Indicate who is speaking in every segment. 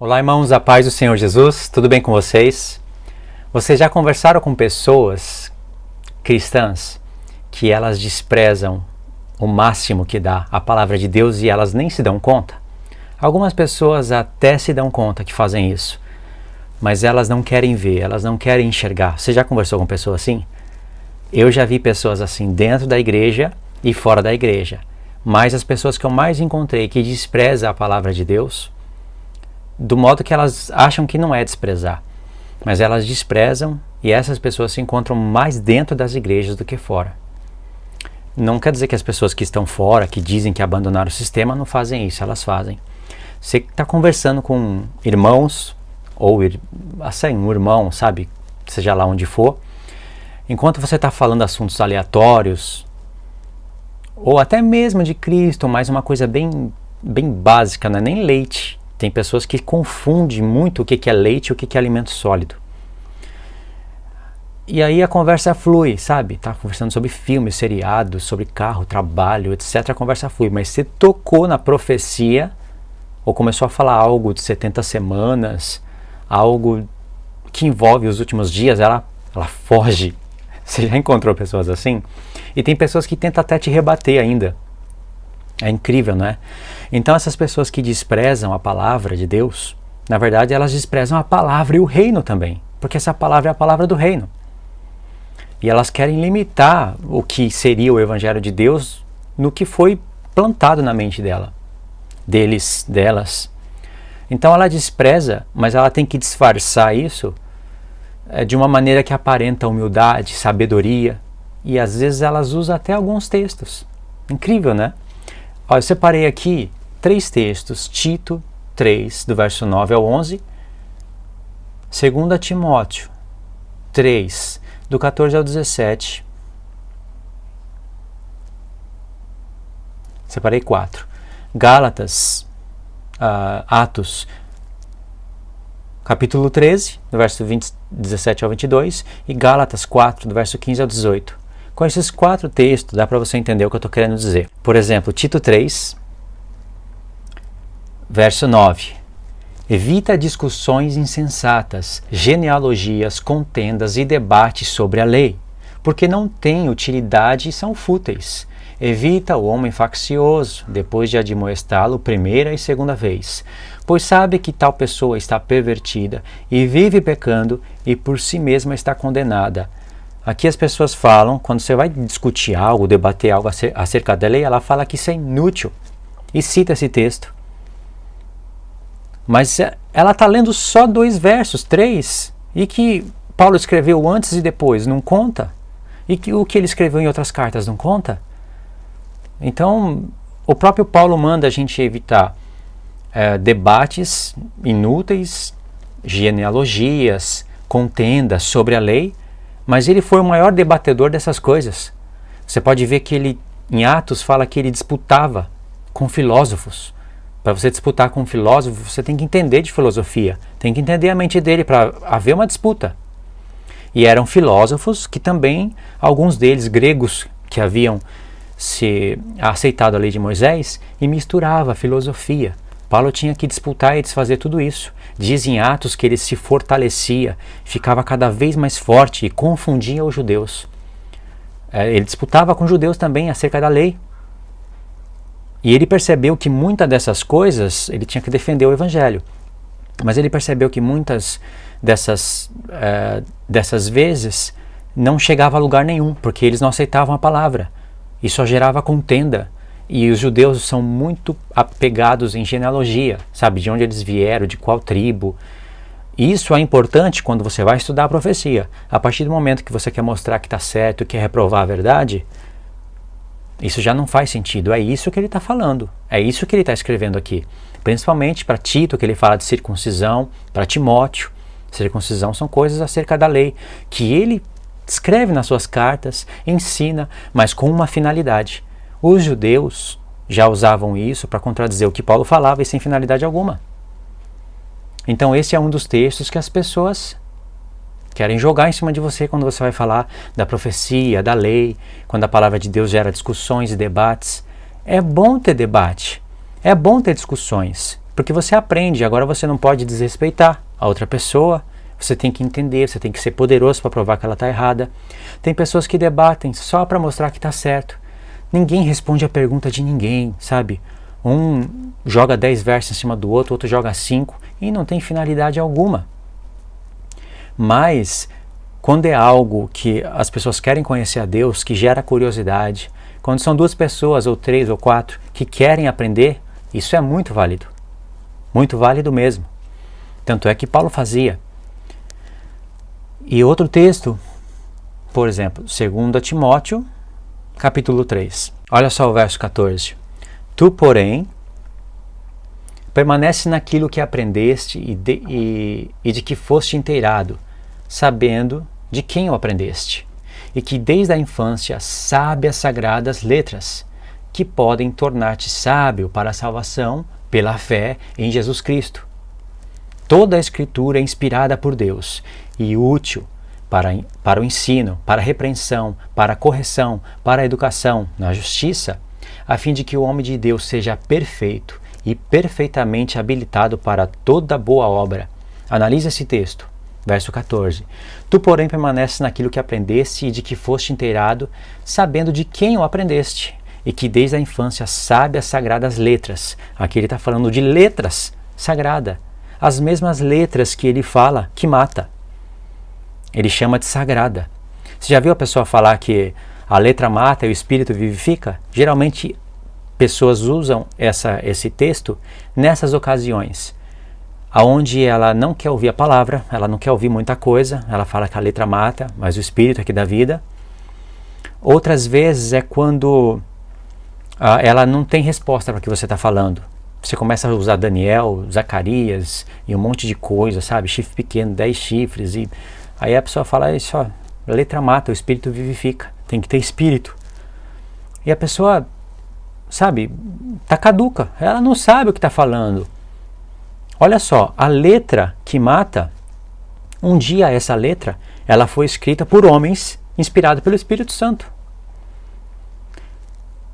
Speaker 1: Olá, irmãos, a paz do Senhor Jesus, tudo bem com vocês? Vocês já conversaram com pessoas cristãs que elas desprezam o máximo que dá a palavra de Deus e elas nem se dão conta? Algumas pessoas até se dão conta que fazem isso, mas elas não querem ver, elas não querem enxergar. Você já conversou com pessoas assim? Eu já vi pessoas assim dentro da igreja e fora da igreja, mas as pessoas que eu mais encontrei que desprezam a palavra de Deus, do modo que elas acham que não é desprezar, mas elas desprezam, e essas pessoas se encontram mais dentro das igrejas do que fora. Não quer dizer que as pessoas que estão fora, que dizem que abandonaram o sistema, não fazem isso, elas fazem. Você está conversando com irmãos, ou assim, um irmão, sabe, seja lá onde for, enquanto você está falando assuntos aleatórios, ou até mesmo de Cristo, mas uma coisa bem básica, não é nem leite. Tem pessoas que confundem muito o que é leite e o que é alimento sólido. E aí a conversa flui, sabe? Tá conversando sobre filmes, seriados, sobre carro, trabalho, etc. A conversa flui, mas você tocou na profecia, ou começou a falar algo de 70 semanas, algo que envolve os últimos dias, ela foge. Você já encontrou pessoas assim? E tem pessoas que tentam até te rebater ainda. É incrível, não é? Então essas pessoas que desprezam a palavra de Deus, na verdade elas desprezam a palavra e o reino também, porque essa palavra é a palavra do reino. E elas querem limitar o que seria o evangelho de Deus no que foi plantado na mente delas. Então ela despreza, mas ela tem que disfarçar isso de uma maneira que aparenta humildade, sabedoria, e às vezes elas usam até alguns textos. Incrível, né? Olha, eu separei aqui 3 textos, Tito 3, do verso 9 ao 11, 2 Timóteo 3, do 14 ao 17, separei 4, Gálatas, Atos, capítulo 13, do verso 17 ao 22, e Gálatas 4, do verso 15 ao 18. Com esses 4 textos dá para você entender o que eu estou querendo dizer. Por exemplo, Tito 3, verso 9. Evita discussões insensatas, genealogias, contendas e debates sobre a lei, porque não têm utilidade e são fúteis. Evita o homem faccioso, depois de admoestá-lo primeira e segunda vez, pois sabe que tal pessoa está pervertida e vive pecando e por si mesma está condenada. Aqui as pessoas falam, quando você vai discutir algo, debater algo acerca da lei, ela fala que isso é inútil e cita esse texto. Mas ela está lendo só 2 versos, 3, e que Paulo escreveu antes e depois, não conta? E que o que ele escreveu em outras cartas não conta? Então, o próprio Paulo manda a gente evitar debates inúteis, genealogias, contendas sobre a lei, mas ele foi o maior debatedor dessas coisas. Você pode ver que ele, em Atos, fala que ele disputava com filósofos. Para você disputar com um filósofo, você tem que entender de filosofia, tem que entender a mente dele para haver uma disputa. E eram filósofos que também, alguns deles gregos, que haviam aceitado a lei de Moisés, e misturava a filosofia. Paulo tinha que disputar e desfazer tudo isso. Diz em Atos que ele se fortalecia, ficava cada vez mais forte e confundia os judeus. Ele disputava com os judeus também acerca da lei. E ele percebeu que muitas dessas coisas, ele tinha que defender o evangelho. Mas ele percebeu que muitas dessas vezes não chegava a lugar nenhum, porque eles não aceitavam a palavra. E só gerava contenda. E os judeus são muito apegados em genealogia, sabe? De onde eles vieram, de qual tribo. Isso é importante quando você vai estudar a profecia. A partir do momento que você quer mostrar que está certo, quer reprovar a verdade, isso já não faz sentido. É isso que ele está falando. É isso que ele está escrevendo aqui. Principalmente para Tito, que ele fala de circuncisão, para Timóteo. Circuncisão são coisas acerca da lei, que ele escreve nas suas cartas, ensina, mas com uma finalidade. Os judeus já usavam isso para contradizer o que Paulo falava e sem finalidade alguma. Então esse é um dos textos que as pessoas querem jogar em cima de você quando você vai falar da profecia, da lei, quando a palavra de Deus gera discussões e debates. É bom ter debate, é bom ter discussões, Porque você aprende, agora você não pode desrespeitar a outra pessoa, você tem que entender, você tem que ser poderoso para provar que ela está errada. Tem pessoas que debatem só para mostrar que está certo. Ninguém responde a pergunta de ninguém, sabe? Um joga 10 versos em cima do outro joga 5 e não tem finalidade alguma. Mas quando é algo que as pessoas querem conhecer a Deus, que gera curiosidade, quando são 2 pessoas, ou 3 ou 4, que querem aprender, isso é muito válido. Muito válido mesmo. Tanto é que Paulo fazia. E outro texto, por exemplo, 2 Timóteo, capítulo 3. Olha só o verso 14. Tu, porém, permanece naquilo que aprendeste e de que foste inteirado, sabendo de quem o aprendeste, e que desde a infância sabe as sagradas letras, que podem tornar-te sábio para a salvação pela fé em Jesus Cristo. Toda a Escritura é inspirada por Deus e útil para o ensino, para a repreensão, para a correção, para a educação na justiça, a fim de que o homem de Deus seja perfeito e perfeitamente habilitado para toda boa obra. Analise esse texto, verso 14. Tu, porém, permaneces naquilo que aprendeste e de que foste inteirado, sabendo de quem o aprendeste, e que desde a infância sabe as sagradas letras. Aqui ele está falando de letras sagradas, as mesmas letras que ele fala que mata. Ele chama de sagrada. Você já viu a pessoa falar que a letra mata e o espírito vivifica? Geralmente pessoas usam esse texto nessas ocasiões, aonde ela não quer ouvir a palavra, ela não quer ouvir muita coisa, ela fala que a letra mata, mas o espírito é que dá vida. Outras vezes é quando ela não tem resposta para o que você está falando. Você começa a usar Daniel, Zacarias e um monte de coisa, sabe? Chifre pequeno, 10 chifres. E aí a pessoa fala, isso, ó, a letra mata, o espírito vivifica. Tem que ter espírito. E a pessoa, sabe, tá caduca. Ela não sabe o que está falando. Olha só, a letra que mata, um dia essa letra, ela foi escrita por homens, inspirada pelo Espírito Santo.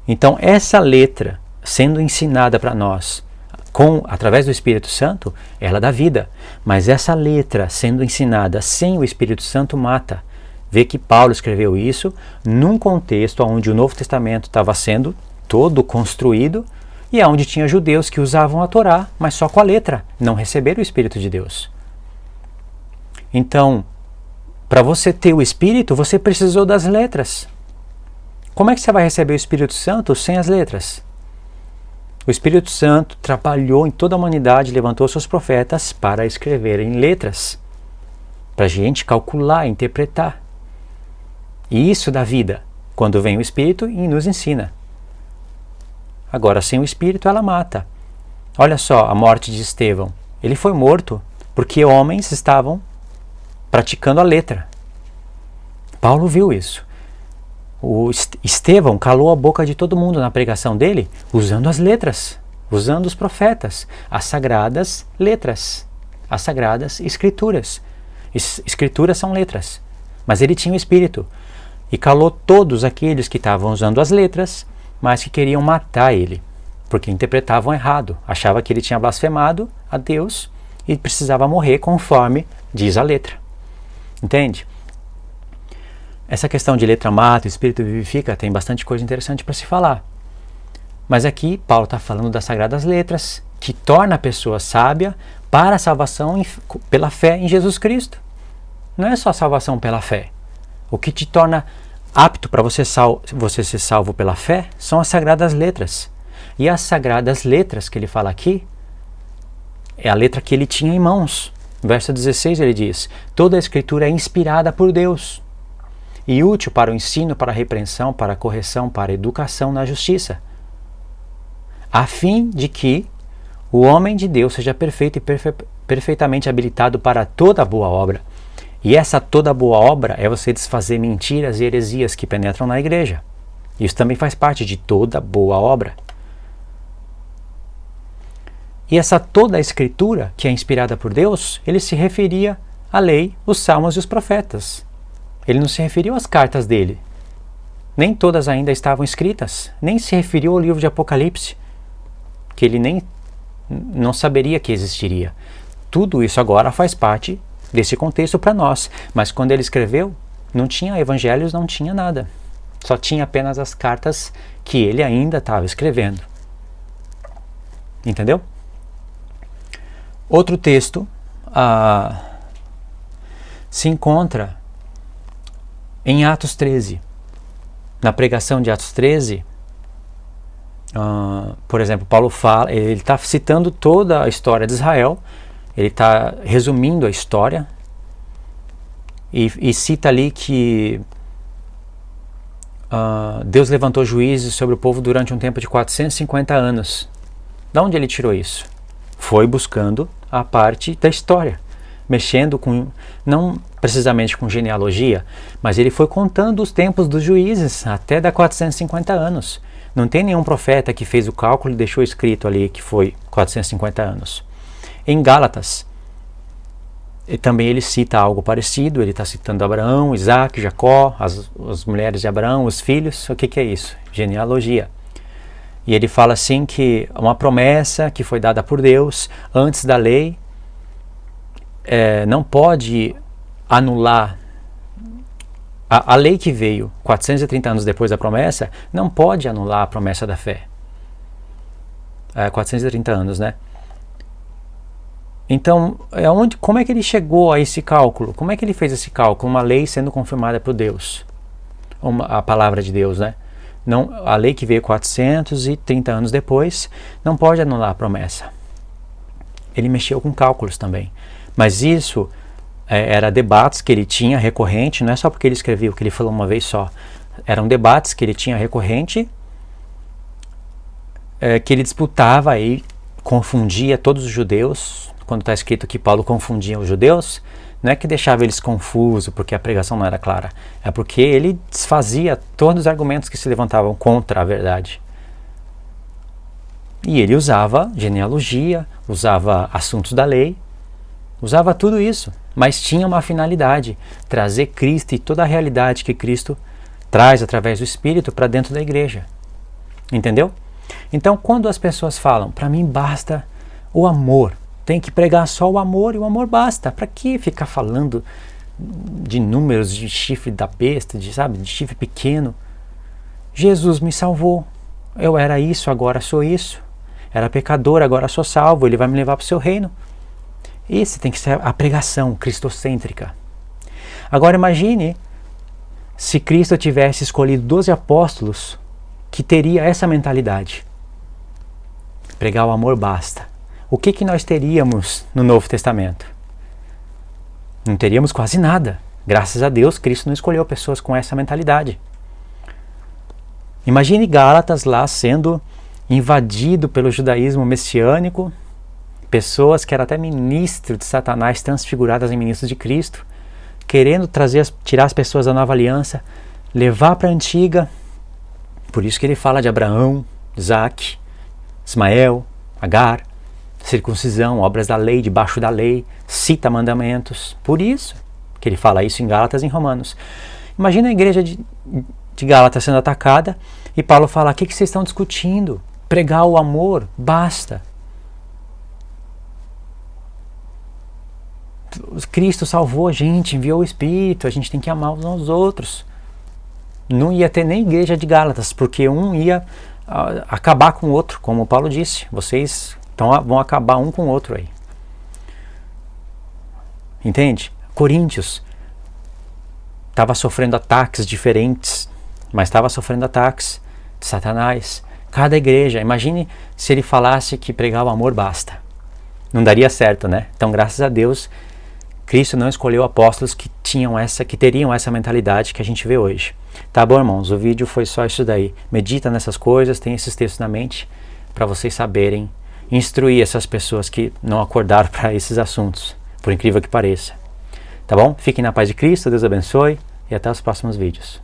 Speaker 1: Então essa letra, sendo ensinada para nós através do Espírito Santo, ela dá vida. Mas essa letra sendo ensinada sem o Espírito Santo mata. Vê que Paulo escreveu isso num contexto onde o Novo Testamento estava sendo todo construído e onde tinha judeus que usavam a Torá, mas só com a letra, não receberam o Espírito de Deus. Então, para você ter o Espírito, você precisou das letras. Como é que você vai receber o Espírito Santo sem as letras? O Espírito Santo trabalhou em toda a humanidade, levantou seus profetas para escreverem letras, para a gente calcular, interpretar. E isso dá vida, quando vem o Espírito e nos ensina. Agora, sem o Espírito, ela mata. Olha só a morte de Estevão. Ele foi morto porque homens estavam praticando a letra. Paulo viu isso. O Estevão calou a boca de todo mundo na pregação dele, usando as letras, usando os profetas, as sagradas letras, as sagradas escrituras. Escrituras são letras, mas ele tinha o Espírito e calou todos aqueles que estavam usando as letras, mas que queriam matar ele, porque interpretavam errado, achavam que ele tinha blasfemado a Deus e precisava morrer conforme diz a letra. Entende? Essa questão de letra mata, espírito vivifica, tem bastante coisa interessante para se falar. Mas aqui Paulo está falando das sagradas letras, que torna a pessoa sábia para a salvação pela fé em Jesus Cristo. Não é só salvação pela fé. O que te torna apto para você ser salvo pela fé são as sagradas letras. E as sagradas letras que ele fala aqui é a letra que ele tinha em mãos. Verso 16 ele diz: toda a Escritura é inspirada por Deus e útil para o ensino, para a repreensão, para a correção, para a educação na justiça, a fim de que o homem de Deus seja perfeito e perfeitamente habilitado para toda boa obra. E essa toda boa obra é você desfazer mentiras e heresias que penetram na igreja. Isso também faz parte de toda boa obra. E essa toda a Escritura, que é inspirada por Deus, ele se referia à lei, os salmos e os profetas. Ele não se referiu às cartas dele. Nem todas ainda estavam escritas. Nem se referiu ao livro de Apocalipse, que ele nem não saberia que existiria. Tudo isso agora faz parte desse contexto para nós. Mas quando ele escreveu, não tinha evangelhos, não tinha nada. Só tinha apenas as cartas que ele ainda estava escrevendo. Entendeu? Outro texto se encontra em Atos 13. Na pregação de Atos 13, por exemplo, Paulo fala, ele está citando toda a história de Israel, ele está resumindo a história e cita ali que Deus levantou juízes sobre o povo durante um tempo de 450 anos. De onde ele tirou isso? Foi buscando a parte da história, mexendo com, não precisamente com genealogia, mas ele foi contando os tempos dos juízes até dar 450 anos. Não tem nenhum profeta que fez o cálculo e deixou escrito ali que foi 450 anos. Em Gálatas, também ele cita algo parecido, ele está citando Abraão, Isaac, Jacó, as mulheres de Abraão, os filhos. O que é isso? Genealogia. E ele fala assim que uma promessa que foi dada por Deus antes da lei não pode anular. A lei que veio 430 anos depois da promessa não pode anular a promessa da fé. 430 anos, né? Então, como é que ele chegou a esse cálculo? Como é que ele fez esse cálculo? Uma lei sendo confirmada por Deus. A palavra de Deus, né? Não, a lei que veio 430 anos depois não pode anular a promessa. Ele mexeu com cálculos também. Mas isso era debates que ele tinha recorrente, não é só porque ele escreveu, que ele falou uma vez só. Eram debates que ele tinha recorrente, que ele disputava e confundia todos os judeus. Quando está escrito que Paulo confundia os judeus, não é que deixava eles confusos porque a pregação não era clara, é porque ele desfazia todos os argumentos que se levantavam contra a verdade. E ele usava genealogia, usava assuntos da lei, usava tudo isso, mas tinha uma finalidade: trazer Cristo e toda a realidade que Cristo traz através do Espírito para dentro da igreja. Entendeu? Então, quando as pessoas falam, para mim basta o amor, tem que pregar só o amor e o amor basta. Para que ficar falando de números, de chifre da besta, de chifre pequeno? Jesus me salvou. Eu era isso, agora sou isso. Era pecador, agora sou salvo. Ele vai me levar para o seu reino. Esse tem que ser a pregação cristocêntrica. Agora imagine se Cristo tivesse escolhido 12 apóstolos que teria essa mentalidade. Pregar o amor basta. O que nós teríamos no Novo Testamento? Não teríamos quase nada. Graças a Deus, Cristo não escolheu pessoas com essa mentalidade. Imagine Gálatas lá sendo invadido pelo judaísmo messiânico, pessoas que eram até ministros de Satanás transfiguradas em ministros de Cristo, querendo tirar as pessoas da nova aliança, levar para a antiga. Por isso que ele fala de Abraão, Isaac, Ismael, Agar, circuncisão, obras da lei, debaixo da lei, cita mandamentos. Por isso que ele fala isso em Gálatas e em Romanos. Imagina a igreja de Gálatas sendo atacada e Paulo fala: o que vocês estão discutindo? Pregar o amor, basta. Cristo salvou a gente, enviou o Espírito, a gente tem que amar uns aos outros. Não ia ter nem igreja de Gálatas, porque um ia acabar com o outro, como Paulo disse. Vocês vão acabar um com o outro aí. Entende? Coríntios estava sofrendo ataques diferentes, mas estava sofrendo ataques de Satanás. Cada igreja, imagine se ele falasse que pregar o amor basta. Não daria certo, né? Então, graças a Deus, Cristo não escolheu apóstolos que teriam essa mentalidade que a gente vê hoje. Tá bom, irmãos? O vídeo foi só isso daí. Medita nessas coisas, tem esses textos na mente, para vocês saberem instruir essas pessoas que não acordaram para esses assuntos, por incrível que pareça. Tá bom? Fiquem na paz de Cristo, Deus abençoe e até os próximos vídeos.